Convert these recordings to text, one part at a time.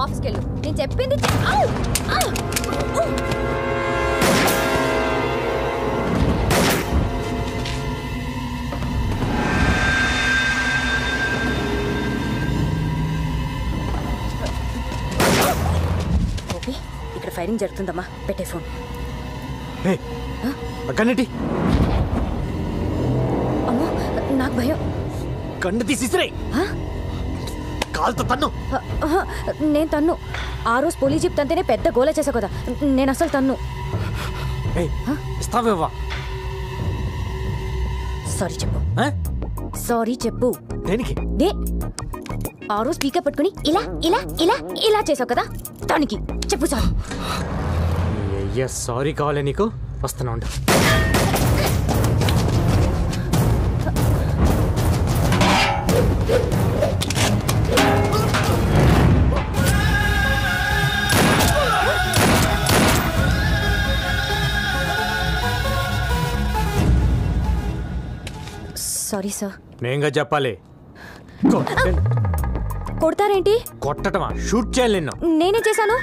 ఆఫీస్కి వెళ్ళు. నేను చెప్పింది ఇక్కడ ఫైరింగ్ జరుగుతుందమ్మా. పెట్టే ఫోన్. అమ్మో నాకు భయం. కన్ను తీసిరే. కాల్తో తన్ను. నేను తన్ను. ఆ రోజు పోలీస్ జీప్ తంతేనే పెద్ద గోల చేసా కదా. నేను అసలు తన్ను. ఇస్తావేవా? సారీ చెప్పు. సారీ చెప్పు. దేనికి? ఆ రోజు స్పీకర్ పట్టుకుని ఇలా ఇలా ఇలా ఇలా చేసావు కదా, దానికి చెప్పు సార్. సారీ కావాలి నీకు? వస్తున్నా ఉండు. Sorry sir. నేనుగా చెప్పాలి. కొడతారేంటి? కొట్టటమా? షూట్ చేయాలి నిన్ను. నేనే చేశాను.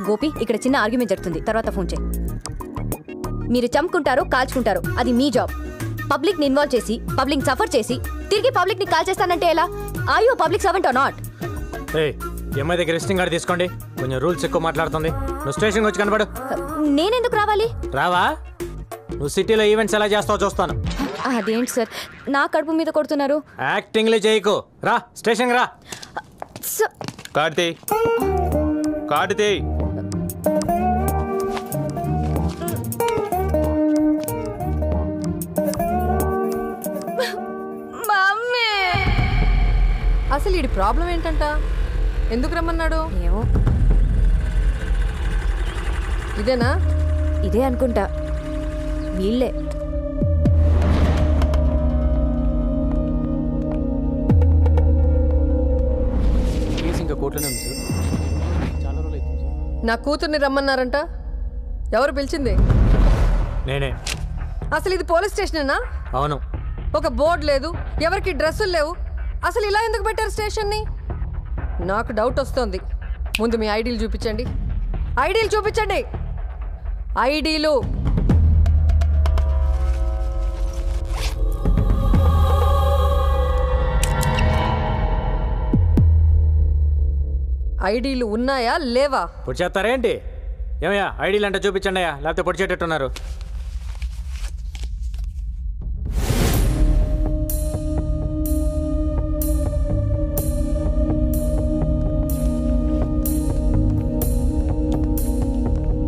గోపి, ఇక్కడ చిన్న ఆర్గ్యుమెంట్ జరుగుతుంది, తర్వాత ఫోన్ చేయి. మీరు చంపుకుంటారు, కాల్చుకుంటారు, అది మీ జాబ్. పబ్లిక్ ని ఇన్వాల్వ్ చేసి పబ్లిక్ సఫర్ చేసి తిరిగి పబ్లిక్ ని కాల్ చేస్తానంటే ఎలా? Are you public servant or not? ఏమై దగ్గర రెస్టింగ్ కార్డు తీసుకోండి. కొంచెం రూల్స్ ఎక్కువ మాట్లాడుతుంది. నువ్వు స్టేషన్కి వచ్చి కనబడు. నేనెందుకు రావాలి? రావా? నువ్వు సిటీలో ఈవెంట్స్ ఎలా చేస్తావో చూస్తాను. అదేంటి సార్ నా కడుపు మీద కొడుతున్నారు? యాక్టింగ్లే చేయకు. రా స్టేషన్కి రా. కార్తీ కార్తీ అసలు ఈ ప్రాబ్లం ఏంటంట? ఎందుకు రమ్మన్నాడు? ఏమో. ఇదేనా? ఇదే అనుకుంటా. వీళ్ళే. నా కూతుర్ని రమ్మన్నారంట. ఎవరు పిలిచింది? నేనే. అసలు ఇది పోలీస్ స్టేషనేనా? అవును. ఒక బోర్డు లేదు, ఎవరికి డ్రెస్సులు లేవు. అసలు ఇలా ఎందుకు పెట్టారు స్టేషన్ని? నాకు డౌట్ వస్తుంది. ముందు మీ ఐడీలు చూపించండి. ఐడీలు చూపించండి. ఐడీలు. ఐడీలు ఉన్నాయా లేవా? పొడి చేస్తారేంటి? ఏమయ్యా ఐడీలు అంటే చూపించండి అయ్యా, లేకపోతే పొడి చేటట్టున్నారు.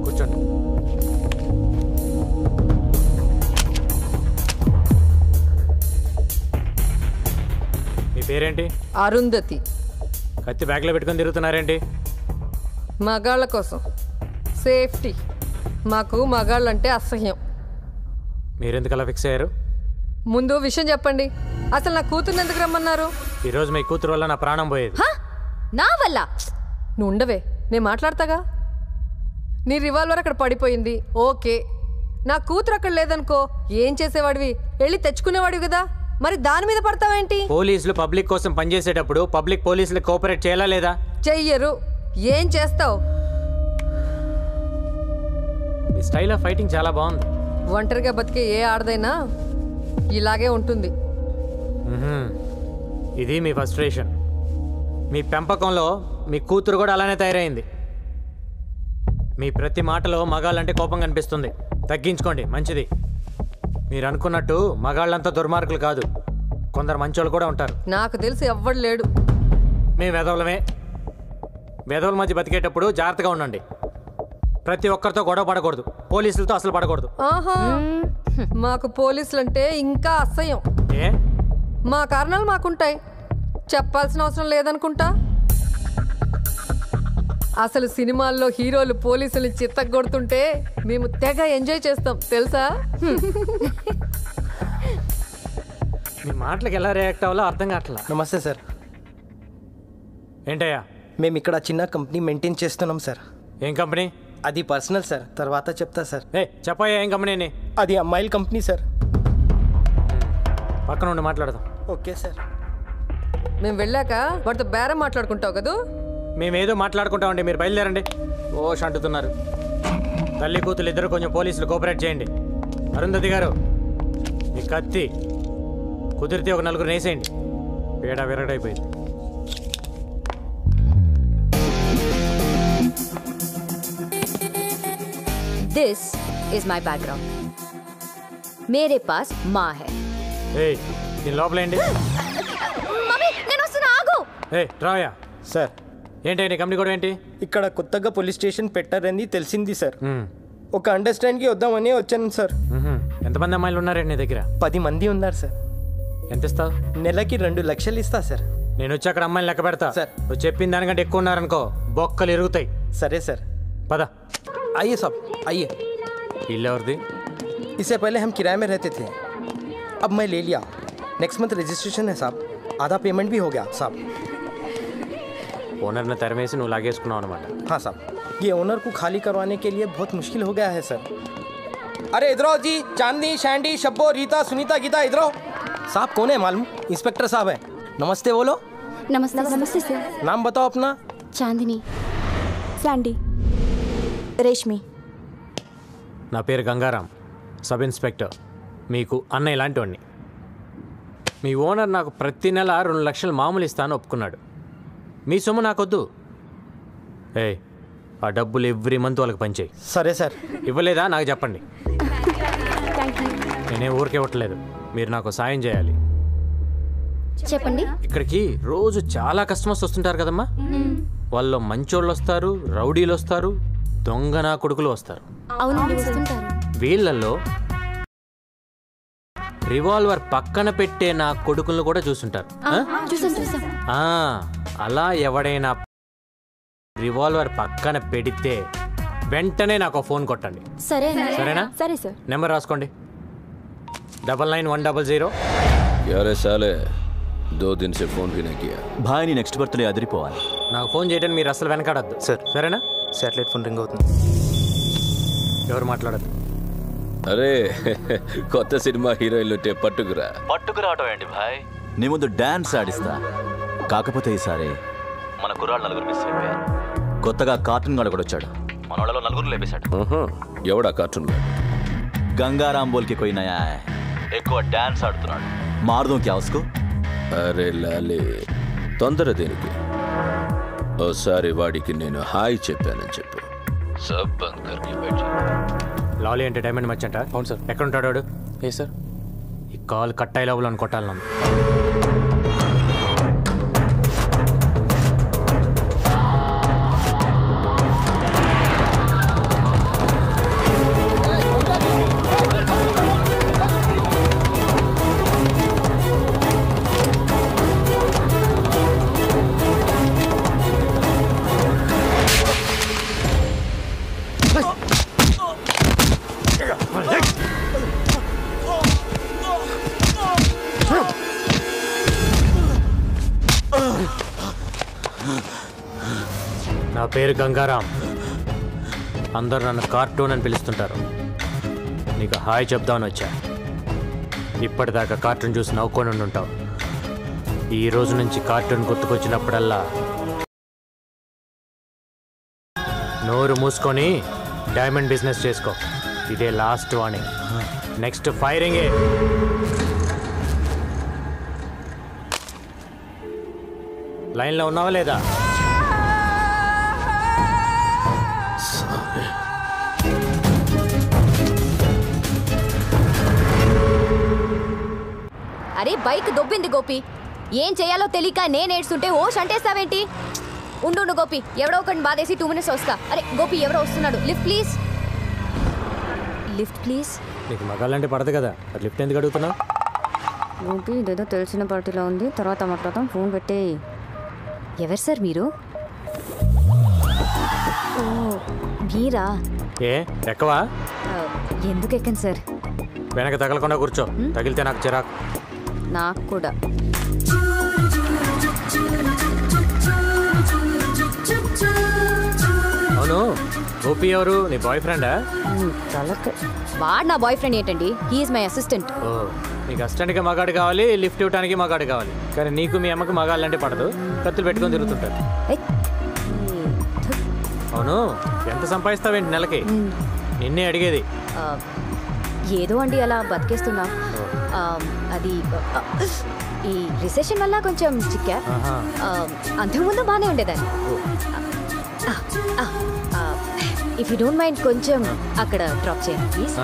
కూర్చోండి. మీ పేరేంటి? అరుంధతి. కత్తి బ్యాగ్లో పెట్టుకొని తిరుగుతున్నారేంటి? మగాళ్ళ కోసం, సేఫ్టీ. మాకు మగాళ్ళంటే అసహ్యం. మీరెందుకు అలా ఫిక్స్ అయ్యారు? ముందు విషయం చెప్పండి. అసలు నా కూతుర్ని ఎందుకు రమ్మన్నారు? ఈరోజు మీ కూతురు వల్ల నా ప్రాణం పోయేది. నా వల్ల? నువ్వు ఉండవే, నేను మాట్లాడతాగా. నీ రివాల్వర్ అక్కడ పడిపోయింది, ఓకే. నా కూతురు అక్కడ లేదనుకో, ఏం చేసేవాడివి? వెళ్ళి తెచ్చుకునేవాడివి కదా, మరి దాని మీద పడతావేంటి? పోలీసులు పబ్లిక్ కోసం పనిచేసేటప్పుడు పబ్లిక్ పోలీసులకు కోఆపరేట్ చేయాలా లేదా? చెయ్యరు. ఏం చేస్తావు? మీ స్టైల్ ఆఫ్ ఫైటింగ్ చాలా బాగుంది. ఒంటరిగా బతికే ఏ ఆడదైనా ఇలాగే ఉంటుంది. ఇది మీ ఫ్రస్ట్రేషన్. మీ పెంపకంలో మీ కూతురు కూడా అలానే తయారైంది. మీ ప్రతి మాటలో మగాళ్ళంటే కోపం కనిపిస్తుంది. తగ్గించుకోండి, మంచిది. మీరు అనుకున్నట్టు మగాళ్ళంతా దుర్మార్గులు కాదు, కొందరు మంచోళ్ళు కూడా ఉంటారు. నాకు తెలిసి ఎవ్వడు లేడు. మేము వెధవలమే. వెధవల మధ్య బతికేటప్పుడు జాగ్రత్తగా ఉండండి. ప్రతి ఒక్కరితో గొడవ పడకూడదు, పోలీసులతో అసలు పడకూడదు. ఆహా, మాకు పోలీసులంటే ఇంకా అసహ్యం. ఏ? మా కారణాలు మాకుంటాయి, చెప్పాల్సిన అవసరం లేదనుకుంటా. అసలు సినిమాల్లో హీరోలు పోలీసులు చిత్తగొడుతుంటే మేము తెగ ఎంజాయ్ చేస్తాం తెలుసా? మీ మాటలకు ఎలా రియాక్ట్ అవ్వాలో అర్థం కావట్లా. నమస్తే సార్. ఏంటయ్యా? మేము ఇక్కడ చిన్న కంపెనీ మెయింటైన్ చేస్తున్నాం సార్. ఏం కంపెనీ? అది పర్సనల్ సార్, తర్వాత చెప్తా సార్. చెప్పయ్యా, ఏం కంపెనీ? అది అమ్మాయిల కంపెనీ సార్. పక్కన ఉండి మాట్లాడదాం. Okay sir. మేము వెళ్ళాక వాడితో బేరం మాట్లాడుకుంటావు కదా. మేమేదో మాట్లాడుకుంటామండి, మీరు బయలుదేరండి. ఓష్ అంటున్నారు. తల్లి కూతురు ఇద్దరు కొంచెం పోలీసులు కోఆపరేట్ చేయండి. అరుంధతి గారు, మీ కత్తి కుదిరితే ఒక నలుగురు వేసేయండి. పేడ విరగడైపోయింది. This is my background. मेरे पास माँ है. ఏయ్, దీని లోపలేండి. మమ్మీ నేను వస్తున్నా, ఆగు. రాయా సార్ ఏంటండి కంపెనీ కూడా ఏంటి? ఇక్కడ కొత్తగా పోలీస్ స్టేషన్ పెట్టారని తెలిసింది సార్. మ్మ్. ఒక అండర్స్టాండ్కి వద్దామని వచ్చాను సార్. మ్మ్హ. ఎంతమంది అమ్మాయిలు ఉన్నారండి నీ దగ్గర? 10 మంది ఉన్నారు సార్. ఎంత ఇస్తావు? నెలకి 2 లక్షలు ఇస్తా సార్. నేను వచ్చి అక్కడ అమ్మాయిని లెక్క పెడతా. సార్. నువ్వు చెప్పిన దానికంటే ఎక్కువ ఉన్నారనుకో బొక్కలు ఇరుగుతాయి. సరే సార్. పద. आइए साहब आइए. ఇల్లు ఎవరిది? इससे पहले हम किराए में रहते थे, अब मैं ले लिया. नेक्स्ट मंथ रजिस्ट्रेशन है साहब. आधा पेमेंट भी हो गया साहब. ఓనర్ని తెరమేసి నువ్వు లాగేసుకున్నావు అనమాట. हाँ साहब, ये ओनर को खाली करवाने के लिए बहुत मुश्किल हो गया है सर. अरे इधर आओ जी. चांदनी, शैंडी, शब्बो, रीता, सुनीता, गीता, इधर आओ. साहब कौन है मालूम? इंस्पेक्टर साहब है. नमस्ते बोलो. नमस्ते नमस्ते सर. नाम बताओ अपना. चांदनी. सैंडी. रेशमी. నా పేరు గంగారాం, సబ్ ఇన్స్పెక్టర్. మీకు అన్నయ్య లాంటి వాడిని. మీ ఓనర్ నాకు ప్రతి నెల 2 లక్షలు మామూలు ఇస్తాను ఒప్పుకున్నాడు. మీ సొమ్ము నాకొద్దు. ఆ డబ్బులు ఎవ్రీ మంత్ వాళ్ళకి పంచేయి. సరే సార్. ఇవ్వలేదా నాకు చెప్పండి. Thank you. నేనే ఊరికే ఇవ్వట్లేదు, మీరు నాకు సాయం చేయాలి. చెప్పండి. ఇక్కడికి రోజు చాలా కస్టమర్స్ వస్తుంటారు కదమ్మా. వాళ్ళు మంచోళ్ళు వస్తారు, రౌడీలు వస్తారు, దొంగ నా కొడుకులు వస్తారు. అవునండి వస్తుంటారు. వీళ్ళల్లో రివాల్వర్ పక్కన పెట్టే నా కొడుకులను కూడా చూసుంటారు. చూసాం. అలా ఎవడైనా రివాల్వర్ పక్కన పెడితే వెంటనే నాకు ఫోన్ కొట్టండి. సరేనా? సరే సార్. నెంబర్ రాసుకోండి. 99-100. क्या रे साले, 2 दिन से फोन भी नहीं किया. భాయ్ నీ నెక్స్ట్ బర్త్డే అదిరిపోవాలి. నాకు ఫోన్ చేయడానికి మీరు అసలు వెనకాడద్దు సార్. సరేనా? శాటిలైట్ ఫోన్ రింగ్ అవుతుంది. ఎవరు మాట్లాడద్దు. అరే కొత్త సినిమా హీరోయిన్లు పట్టుకురా. పట్టుకురావటం ఏంటి భాయ్, నీ ముందు డాన్స్ ఆడిస్తా. కాకపోతే ఈసారి మన కుర్రాళ్ళు 4 మిస్ అయిపోయారు. కొత్తగా కార్టూన్ గాడు కూడా వచ్చాడు, మన వాళ్ళలో 4 లేపేశాడు. ఎవడా కార్టూన్ గాడు? గంగారాం బోల్కి కోయి నయా హై. ఎక్కువ డాన్స్ ఆడుతున్నాడు. మారుదాం క్యా ఉస్కో? అరే లాలే, తొందర దేనికి? ఓసారి వాడికి నేను హాయ్ చెప్పానని చెప్పు. సబ్ బంద్ కర్కే బైఠ. లాలీ ఎంటర్టైన్మెంట్ మర్చెంట. అవును సార్. ఎక్కడ ఉంటాడు వాడు? ఏ సార్? ఈ కాల్ కట్ అయ్యే లోపల కొట్టాలి నన్ను. నా పేరు గంగారాం. అందరూ నన్ను కార్టూన్ అని పిలుస్తుంటారు. నీకు హాయ్ చెప్దామని వచ్చా. ఇప్పటిదాకా కార్టూన్ చూసి నవ్వుకొని ఉంటావు. ఈ రోజు నుంచి కార్టూన్ గుర్తుకొచ్చినప్పుడల్లా నోరు మూసుకొని డైమండ్ బిజినెస్ చేసుకో. ఇదే లాస్ట్ వార్నింగ్. నెక్స్ట్ ఫైరింగే. లైన్లో ఉన్నావా లేదా? అరే బైక్ దొబ్బింది గోపి. ఏం చేయాలో తెలియక నేను ఏడ్చుంటే ఓష్ అంటేస్తావేంటి? ఉండు గోపి, ఎవడో ఒకటి బాధేసి 2 minutes వస్తా. అరే గోపి ఎవరో వస్తున్నాడు. Lift please. Lift please. నీకు మగాళ్ళంటే పడదు కదా, అది లిఫ్ట్ ఎందుకు అడుగుతున్నావు? గోపి ఇదేదో తెలిసిన పార్టీలో ఉంది, తర్వాత మాట్లాడతాం. ఫోన్ పెట్టే. ఎవరు సార్ మీరు? ఓ మీరా? ఏ ఎక్కవా? ఎందుకు ఎక్కండి సార్? వెనక తగలకుండా కూర్చో, తగిలితే నాకు చిరాకు. నాకు కూడా. అవును, గోపి ఎవరు? నీ బాయ్ ఫ్రెండా? వాడు నా బాయ్ ఫ్రెండ్ ఏంటండి? He is my assistant. ఓ, నీకు అసిస్టెంట్కి మగాడు కావాలి, లిఫ్ట్ ఇవ్వడానికి మగాడు కావాలి. కానీ నీకు మీ అమ్మకి మగాళ్ళంటే పడదు, కత్తులు పెట్టుకొని తిరుగుతుంటారు. అవును, ఎంత సంపాదిస్తావేంటి నెలకి? నిన్నే అడిగేది. ఏదో అండి అలా బతికేస్తున్నా. అది ఈ రిసెషన్ వల్ల కొంచెం చిక్కా. అంతకుముందు బాగానే ఉండేదాన్ని. ఇఫ్ యూ డోంట్ మైండ్ కొంచెం అక్కడ డ్రాప్ చేయండి ప్లీజ్.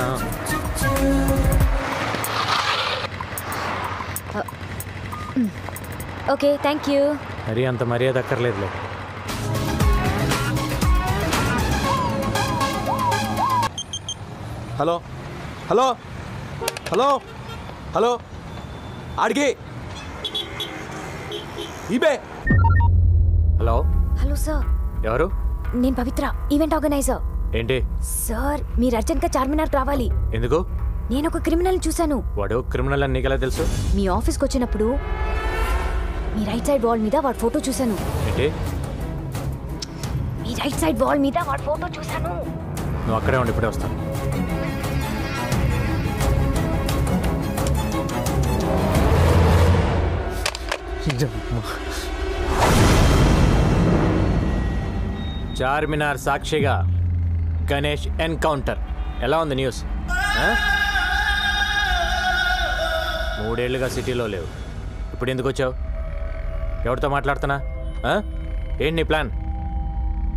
Okay, thank you. మరి అంత మర్యాద అక్కర్లేదులే. హలో హలో హలో హలో ఆడికి ఇబే. హలో హలో సార్, ఎవరు? నేను పవిత్ర, ఈవెంట్ ఆర్గనైజర్. ఏంటి సార్, మీరు అర్జెంట్గా చార్మినార్ రావాలి. ఎందుకు? నేను ఒక క్రిమినల్ చూశాను. వాడు క్రిమినల్ అని నీకెలా తెలుసు? మీ ఆఫీస్కి వచ్చినప్పుడు మీ రైట్ సైడ్ వాల్ మీద వాడి ఫోటో చూశాను. ఏంటి? మీ రైట్ సైడ్ వాల్ మీద వాడి ఫోటో చూశాను. నువ్వు అక్కడే ఉండి ఇప్పుడే వస్తాను. చార్మినార్ సాక్షిగా గణేష్ ఎన్కౌంటర్. ఎలా ఉంది న్యూస్? 3 ఏళ్లుగా సిటీలో లేవు, ఇప్పుడు ఎందుకు వచ్చావు? ఎవరితో మాట్లాడుతున్నా? ఏంటి నీ ప్లాన్?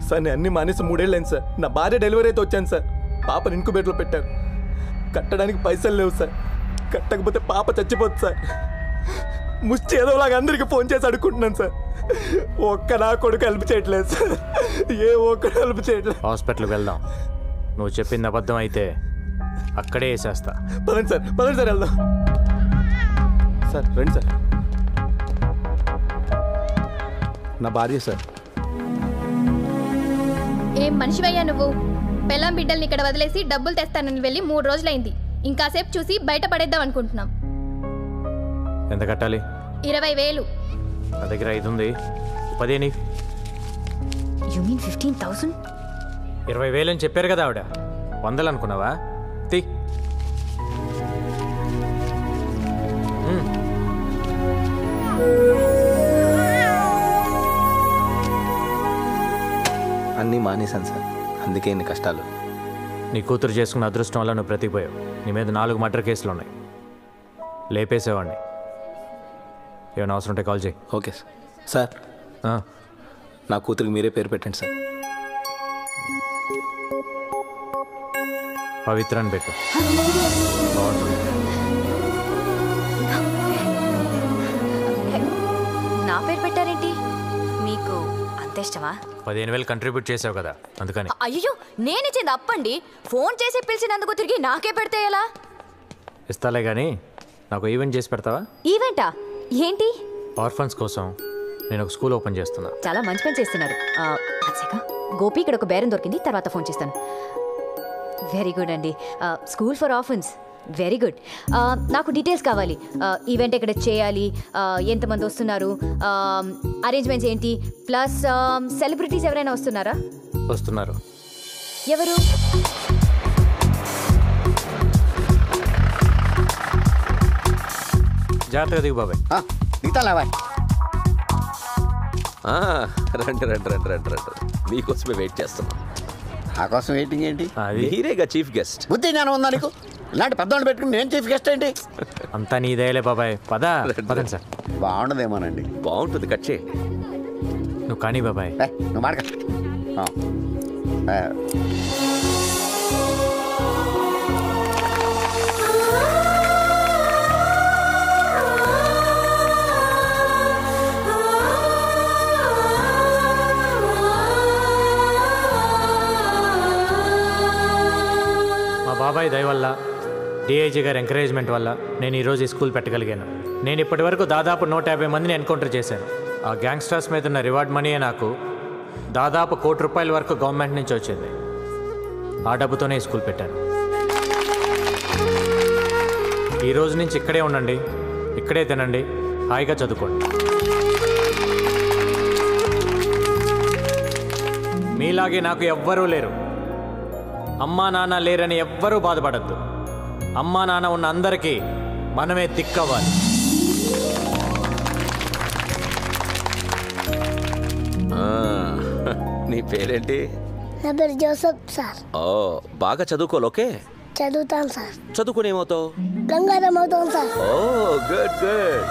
సార్ నేను అన్ని మానేసి 3 ఏళ్ళు అయింది సార్. నా భార్య డెలివరీ అయితే వచ్చాను సార్. పాపను ఇంకుబేట్లో పెట్టారు. కట్టడానికి పైసలు లేవు సార్. కట్టకపోతే పాప చచ్చిపోతుంది సార్. ముష్టి ఏదోలాగా అందరికీ ఫోన్ చేసి అడుక్కుంటున్నాను సార్. ఒక్క నా కొడుకు హెల్ప్ చేయట్లేదు సార్. ఏ ఒక్కడు హెల్ప్ చేయట్లేదు. హాస్పిటల్కి వెళ్దాం. నువ్వు చెప్పింది అబద్ధం అయితే అక్కడే వేసేస్తా. పదండి సార్, పదండి సార్, వెళ్దాం సార్. రండి సార్. నా భార్య సార్. ఏం మనిషివయ్యా నువ్వు? పెళ్ళాం బిడ్డల్ని ఇక్కడ వదిలేసి డబ్బులు తెస్తానని వెళ్ళి 3 రోజులైంది. ఇంకాసేపు చూసి బయట పడేద్దాం అనుకుంటున్నాం. ఎంత కట్టాలి? 20,000. నా దగ్గర 5 ఉంది. 10. You mean 15,000? 20,000 అని చెప్పారు కదా ఆవిడ. 100 అనుకున్నావా? తీ. అన్నీ మానేశాను సార్, అందుకే ఇన్ని కష్టాలు. నీ కూతురు చేసుకున్న అదృష్టం వల్ల నువ్వు బ్రతికిపోయావు. నీ మీద 4 మర్డర్ కేసులు ఉన్నాయి. లేపేసేవాడిని. ఏమైనా అవసరం ఉంటే కాల్ చేయి. Okay sir. సార్, నా కూతురికి మీరే పేరు పెట్టండి సార్. పవిత్ర అని పెట్టు. నా పేరు పెట్టారేంటి? మీకు అంత ఇష్టమా? 15,000 కంట్రిబ్యూట్ చేసావు కదా, అందుకని. అయ్యో, నేనిచ్చింది అప్పండి. ఫోన్ చేసి పిలిచినందుకు తిరిగి నాకే పెడితే ఎలా? ఇస్తాలే కానీ నాకు ఈవెంట్ చేసి పెడతావా? ఈవెంటా? ఏంటి? ఆర్ఫన్స్ కోసం నేను ఒక స్కూల్ ఓపెన్ చేస్తున్నా. చాలా మంచి పని చేస్తున్నారు. గోపి, ఇక్కడ ఒక బేరం దొరికింది, తర్వాత ఫోన్ చేస్తాను. వెరీ గుడ్ అండి. School for orphans, very good. నాకు డీటెయిల్స్ కావాలి. ఈవెంట్ ఎక్కడ చేయాలి, ఎంతమంది వస్తున్నారు, అరేంజ్మెంట్స్ ఏంటి, ప్లస్ సెలబ్రిటీస్ ఎవరైనా వస్తున్నారా? వస్తున్నారు. ఎవరు? జాగ్రత్తగా దిగు బాబాయ్. రండి రండి రండి రండి రండి. మీకోసమే వెయిట్ చేస్తున్నాం. నా కోసం వెయిటింగ్ ఏంటి? మీరేగా చీఫ్ గెస్ట్. బుద్ధి జ్ఞానం ఉందా నీకు? ఇలాంటి పెద్దవాళ్ళు పెట్టుకుని నేను చీఫ్ గెస్ట్ ఏంటి? అంతా నీదేలే బాబాయ్. పదండి సార్. బాగుండదేమోనండి. బాగుంటుంది, కట్ చేయండి. నువ్వు కానీ బాబాయ్. నువ్వు మాడక. బాబాయ్ దయ వల్ల, డిఐజీ గారి ఎంకరేజ్మెంట్ వల్ల నేను ఈరోజు ఈ స్కూల్ పెట్టగలిగాను. నేను ఇప్పటి వరకు దాదాపు 150 మందిని ఎన్కౌంటర్ చేశాను. ఆ గ్యాంగ్స్టర్స్ మీద ఉన్న రివార్డ్ మనీయే నాకు దాదాపు ₹1 కోటి వరకు గవర్నమెంట్ నుంచి వచ్చింది. ఆ డబ్బుతోనే ఈ స్కూల్ పెట్టాను. ఈ రోజు నుంచి ఇక్కడే ఉండండి, ఇక్కడే తినండి, హాయిగా చదువుకోండి. మీలాగే నాకు ఎవ్వరూ లేరు. అమ్మా నాన్న లేరని ఎవ్వరూ బాధపడద్దు. అమ్మా నాన్న ఉన్న అందరికీ మనమే దిక్కవ్వాలి. నీ పేరేంటి? నా పేరు జోసఫ్ సార్. ఓ బాగా చదువుకోవాలి. ఓకే చదువుతాను సార్. చదువుకుని ఏమవుతావు? గంగారం అవుతాను సార్. ఓ గుడ్ గుడ్.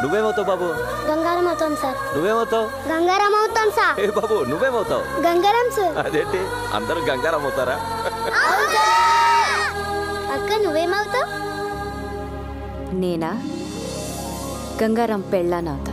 నువ్వేమవుతావు బాబు? గంగారం అవుతాను సార్. నువ్వేమవుతావు? గంగారం అవుతాను సార్. ఏ బాబు నువ్వేమవుతావు? గంగారం సార్. అదేంటి అందరూ గంగారం అవుతారా? అక్క నువ్వేమవుతావు? నేనా గంగారాం పెళ్ళానవుతా.